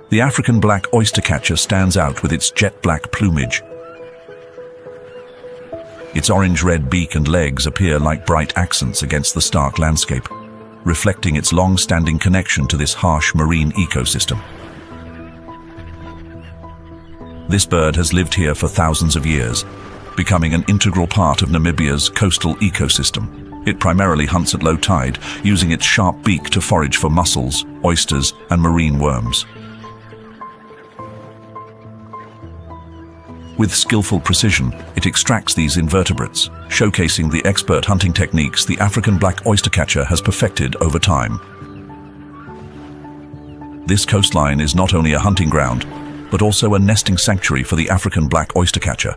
The African black oystercatcher stands out with its jet-black plumage. Its orange-red beak and legs appear like bright accents against the stark landscape, reflecting its long-standing connection to this harsh marine ecosystem. This bird has lived here for thousands of years, becoming an integral part of Namibia's coastal ecosystem. It primarily hunts at low tide, using its sharp beak to forage for mussels, oysters, and marine worms. With skillful precision, it extracts these invertebrates, showcasing the expert hunting techniques the African black oystercatcher has perfected over time. This coastline is not only a hunting ground, but also a nesting sanctuary for the African black oystercatcher.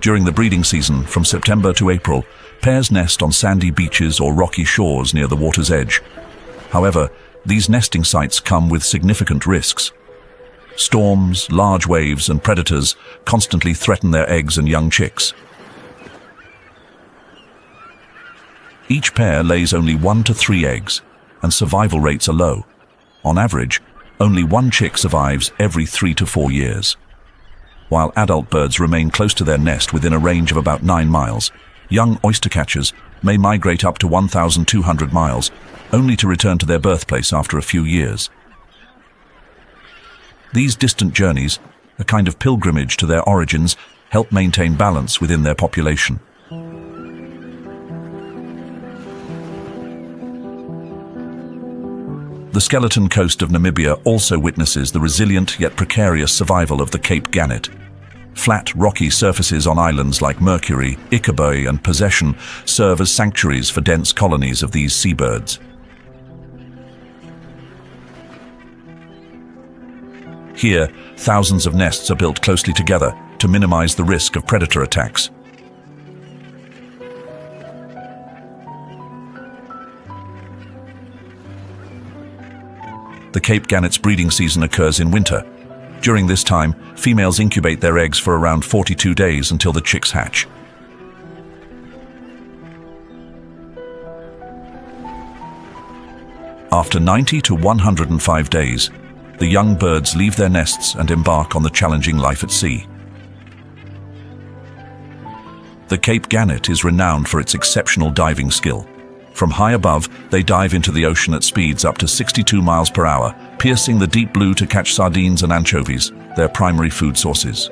During the breeding season, from September to April, pairs nest on sandy beaches or rocky shores near the water's edge. However, these nesting sites come with significant risks. Storms, large waves, and predators constantly threaten their eggs and young chicks. Each pair lays only 1 to 3 eggs, and survival rates are low. On average, only 1 chick survives every 3 to 4 years. While adult birds remain close to their nest within a range of about 9 miles, young oystercatchers may migrate up to 1,200 miles, only to return to their birthplace after a few years. These distant journeys, a kind of pilgrimage to their origins, help maintain balance within their population. The skeleton coast of Namibia also witnesses the resilient yet precarious survival of the Cape Gannet. Flat, rocky surfaces on islands like Mercury, Ichabod, and Possession serve as sanctuaries for dense colonies of these seabirds. Here, thousands of nests are built closely together to minimize the risk of predator attacks. The Cape Gannet's breeding season occurs in winter. During this time, females incubate their eggs for around 42 days until the chicks hatch. After 90 to 105 days, the young birds leave their nests and embark on the challenging life at sea. The Cape Gannet is renowned for its exceptional diving skill. From high above, they dive into the ocean at speeds up to 62 miles per hour, piercing the deep blue to catch sardines and anchovies, their primary food sources.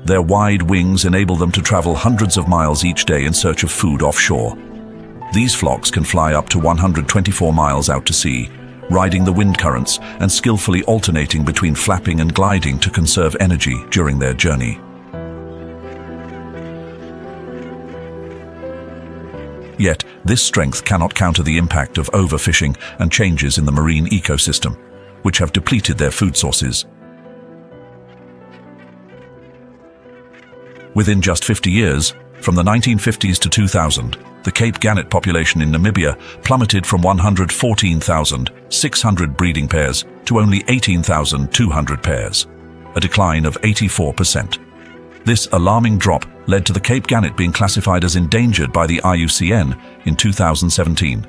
Their wide wings enable them to travel hundreds of miles each day in search of food offshore. These flocks can fly up to 124 miles out to sea, riding the wind currents and skillfully alternating between flapping and gliding to conserve energy during their journey. Yet, this strength cannot counter the impact of overfishing and changes in the marine ecosystem, which have depleted their food sources. Within just 50 years, from the 1950s to 2000, the Cape Gannet population in Namibia plummeted from 114,600 breeding pairs to only 18,200 pairs, a decline of 84%. This alarming drop led to the Cape Gannet being classified as endangered by the IUCN in 2017.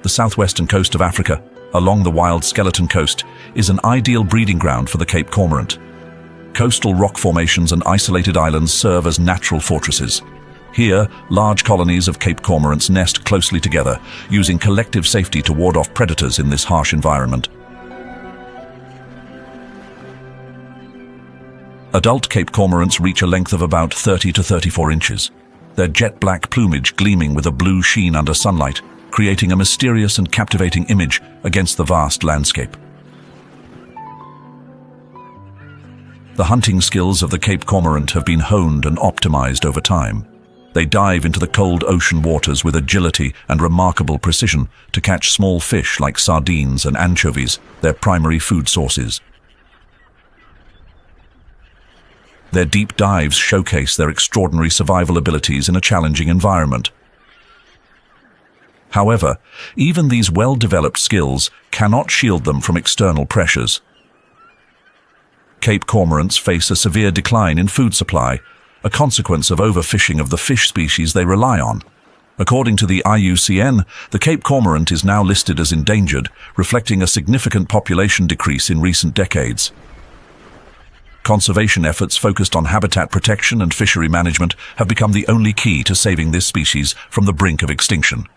The southwestern coast of Africa, along the wild skeleton coast, is an ideal breeding ground for the Cape cormorant. Coastal rock formations and isolated islands serve as natural fortresses. Here, large colonies of Cape cormorants nest closely together, using collective safety to ward off predators in this harsh environment. Adult Cape cormorants reach a length of about 30 to 34 inches, their jet-black plumage gleaming with a blue sheen under sunlight, creating a mysterious and captivating image against the vast landscape. The hunting skills of the Cape cormorant have been honed and optimized over time. They dive into the cold ocean waters with agility and remarkable precision to catch small fish like sardines and anchovies, their primary food sources. Their deep dives showcase their extraordinary survival abilities in a challenging environment. However, even these well-developed skills cannot shield them from external pressures. Cape cormorants face a severe decline in food supply, a consequence of overfishing of the fish species they rely on. According to the IUCN, the Cape cormorant is now listed as endangered, reflecting a significant population decrease in recent decades. Conservation efforts focused on habitat protection and fishery management have become the only key to saving this species from the brink of extinction.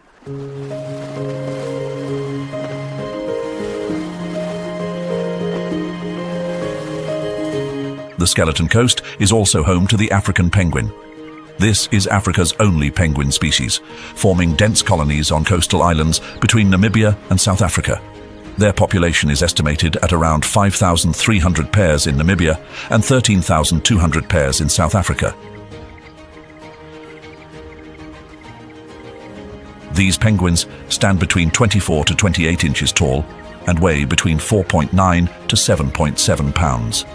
The Skeleton Coast is also home to the African penguin. This is Africa's only penguin species, forming dense colonies on coastal islands between Namibia and South Africa. Their population is estimated at around 5,300 pairs in Namibia and 13,200 pairs in South Africa. These penguins stand between 24 to 28 inches tall and weigh between 4.9 to 7.7 pounds.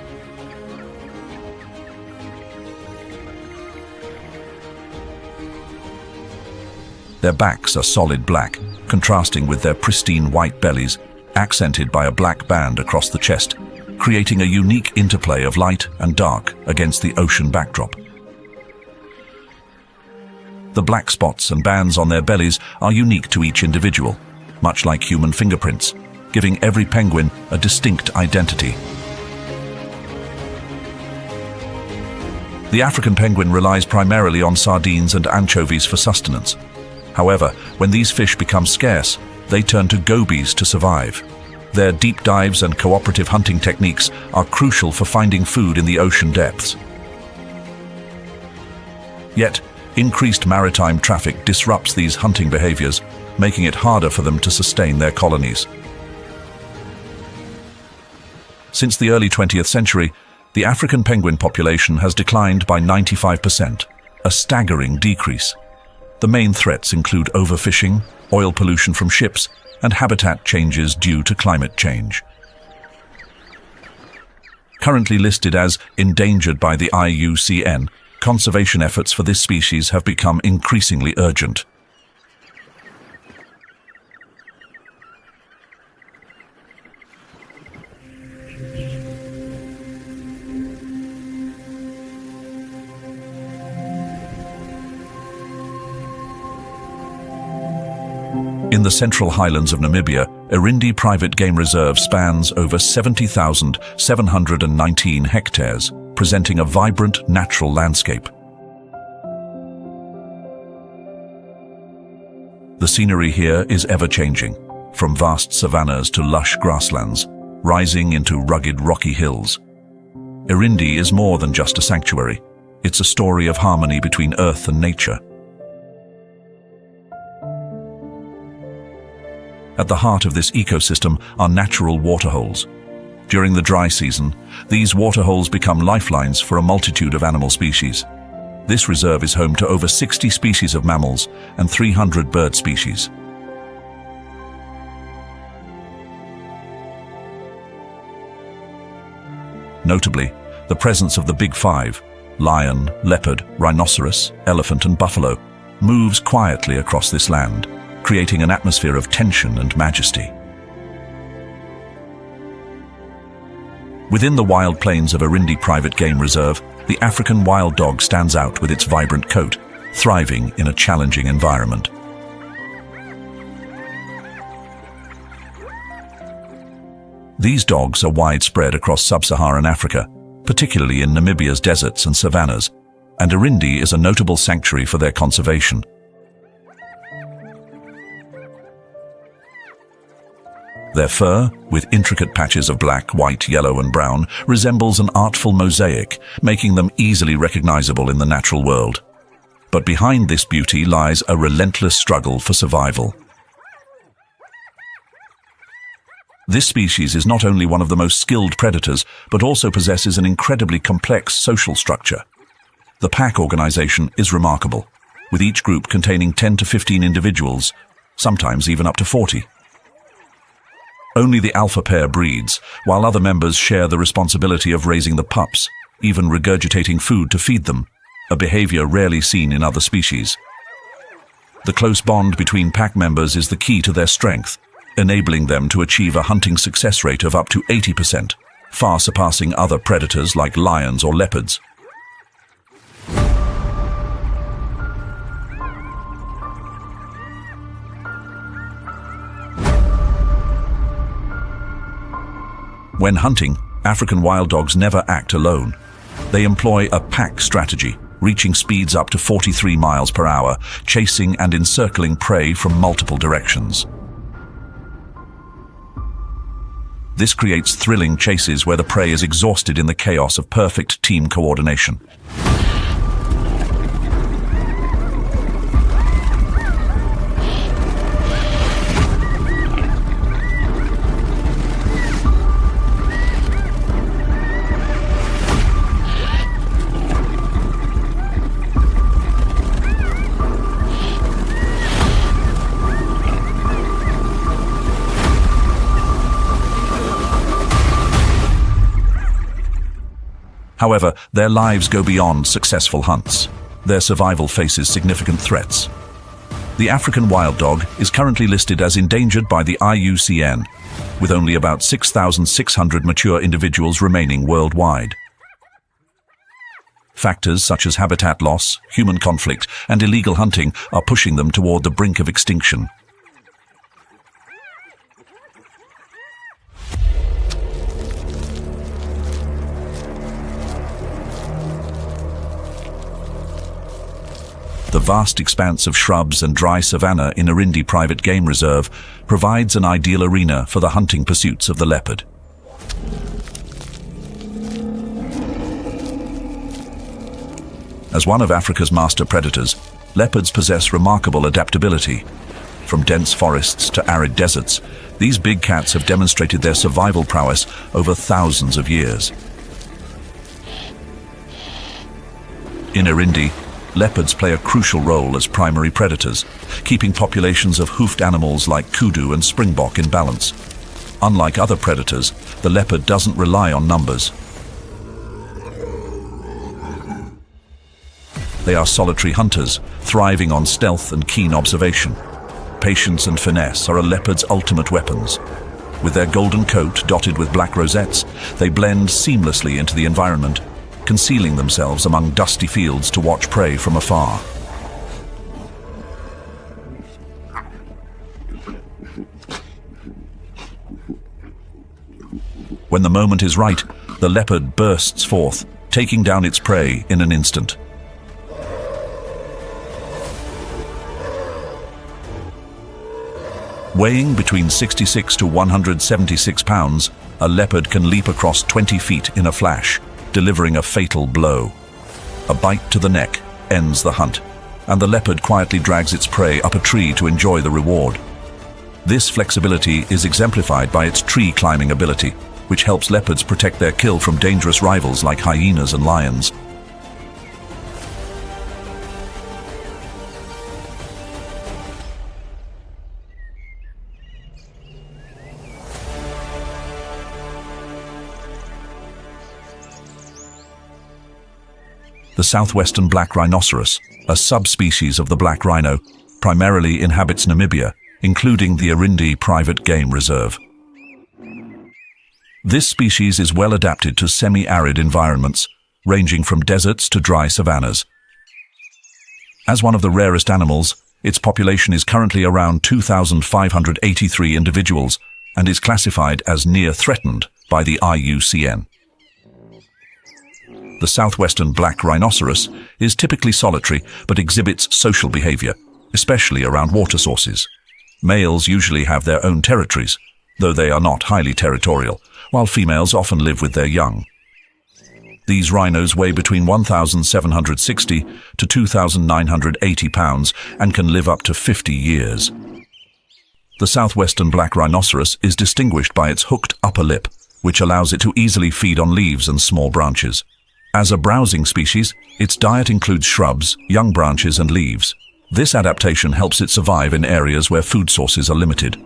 Their backs are solid black, contrasting with their pristine white bellies, accented by a black band across the chest, creating a unique interplay of light and dark against the ocean backdrop. The black spots and bands on their bellies are unique to each individual, much like human fingerprints, giving every penguin a distinct identity. The African penguin relies primarily on sardines and anchovies for sustenance. However, when these fish become scarce, they turn to gobies to survive. Their deep dives and cooperative hunting techniques are crucial for finding food in the ocean depths. Yet, increased maritime traffic disrupts these hunting behaviors, making it harder for them to sustain their colonies. Since the early 20th century, the African penguin population has declined by 95%, a staggering decrease. The main threats include overfishing, oil pollution from ships, and habitat changes due to climate change. Currently listed as endangered by the IUCN, conservation efforts for this species have become increasingly urgent. In the Central Highlands of Namibia, Irindi Private Game Reserve spans over 70,719 hectares, presenting a vibrant natural landscape. The scenery here is ever-changing, from vast savannas to lush grasslands, rising into rugged rocky hills. Irindi is more than just a sanctuary. It's a story of harmony between earth and nature. At the heart of this ecosystem are natural waterholes. During the dry season, these waterholes become lifelines for a multitude of animal species. This reserve is home to over 60 species of mammals and 300 bird species. Notably, the presence of the Big Five, lion, leopard, rhinoceros, elephant and buffalo, moves quietly across this land, creating an atmosphere of tension and majesty. Within the wild plains of Irindi Private Game Reserve, the African wild dog stands out with its vibrant coat, thriving in a challenging environment. These dogs are widespread across sub-Saharan Africa, particularly in Namibia's deserts and savannas, and Irindi is a notable sanctuary for their conservation. Their fur, with intricate patches of black, white, yellow and brown, resembles an artful mosaic, making them easily recognizable in the natural world. But behind this beauty lies a relentless struggle for survival. This species is not only one of the most skilled predators, but also possesses an incredibly complex social structure. The pack organization is remarkable, with each group containing 10 to 15 individuals, sometimes even up to 40. Only the alpha pair breeds, while other members share the responsibility of raising the pups, even regurgitating food to feed them, a behavior rarely seen in other species. The close bond between pack members is the key to their strength, enabling them to achieve a hunting success rate of up to 80%, far surpassing other predators like lions or leopards. When hunting, African wild dogs never act alone. They employ a pack strategy, reaching speeds up to 43 miles per hour, chasing and encircling prey from multiple directions. This creates thrilling chases where the prey is exhausted in the chaos of perfect team coordination. However, their lives go beyond successful hunts. Their survival faces significant threats. The African wild dog is currently listed as endangered by the IUCN, with only about 6,600 mature individuals remaining worldwide. Factors such as habitat loss, human conflict, and illegal hunting are pushing them toward the brink of extinction. The vast expanse of shrubs and dry savanna in Irindi Private Game Reserve provides an ideal arena for the hunting pursuits of the leopard. As one of Africa's master predators, leopards possess remarkable adaptability. From dense forests to arid deserts, these big cats have demonstrated their survival prowess over thousands of years. In Irindi, leopards play a crucial role as primary predators, keeping populations of hoofed animals like kudu and springbok in balance. Unlike other predators, the leopard doesn't rely on numbers. They are solitary hunters, thriving on stealth and keen observation. Patience and finesse are a leopard's ultimate weapons. With their golden coat dotted with black rosettes, they blend seamlessly into the environment, concealing themselves among dusty fields to watch prey from afar. When the moment is right, the leopard bursts forth, taking down its prey in an instant. Weighing between 66 to 176 pounds, a leopard can leap across 20 feet in a flash, delivering a fatal blow. A bite to the neck ends the hunt, and the leopard quietly drags its prey up a tree to enjoy the reward. This flexibility is exemplified by its tree climbing ability, which helps leopards protect their kill from dangerous rivals like hyenas and lions. The southwestern black rhinoceros, a subspecies of the black rhino, primarily inhabits Namibia, including the Irindi Private Game Reserve. This species is well adapted to semi-arid environments, ranging from deserts to dry savannas. As one of the rarest animals, its population is currently around 2,583 individuals and is classified as near threatened by the IUCN. The southwestern black rhinoceros is typically solitary but exhibits social behavior, especially around water sources. Males usually have their own territories, though they are not highly territorial, while females often live with their young. These rhinos weigh between 1,760 to 2,980 pounds and can live up to 50 years. The southwestern black rhinoceros is distinguished by its hooked upper lip, which allows it to easily feed on leaves and small branches. As a browsing species, its diet includes shrubs, young branches and leaves. This adaptation helps it survive in areas where food sources are limited.